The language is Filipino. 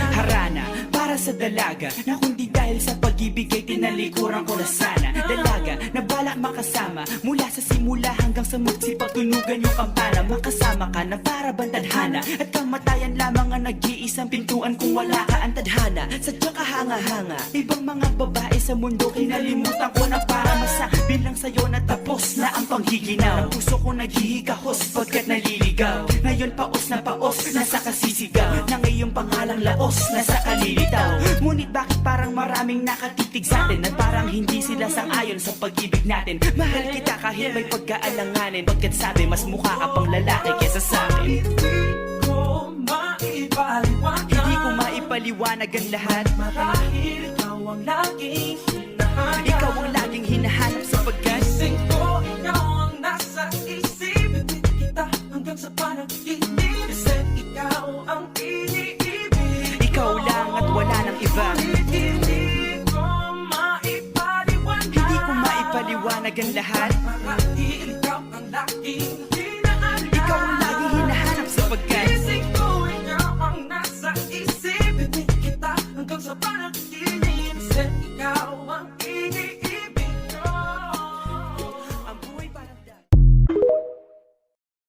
Harana para sa dalaga na kundi dahil sa pag-ibig ay tinalikuran ko na sana. Dalaga na balak makasama mula sa simula hanggang sa magsipagtunugan yung kampana. Makasama ka na para bantadhana at kamatayan lamang ang nag-iisang pintuan kung wala ka ang tadhana. Sadyang kahanga-hanga ibang mga babae sa mundo kinalimutan ko na para masabi lang sa'yo na tapos na ang panghiginaw. Ang puso ko naghihigahos pagkat naliligaw. Ngayon paos na paos nasa kasisigaw na ngayong pangalang laos nasa kalilitaw. Ngunit bakit parang maraming nakatitig sa atin at parang hindi sila sang-ayon sa pag-ibig natin. Mahal kita kahit may pagkaalanganin, pagkat sabi mas mukha ka pang lalaki kesa sa akin. Hindi ko maipaliwanag ang lahat. Marahil ikaw ang laging hinahanap. Ikaw ang laging hinahanap sapagkat Gising ko, ikaw ang nasa isip. Ibig kita hanggang sa panaginip. Kasi ikaw ang iniibig. ikaw lang at wala nang iba. Hindi ko maipaliwanag. Hindi ko maipaliwanag ang lahat. Marahil ikaw ang laging hinahanap. Ikaw ang laging hinahanap sapagkat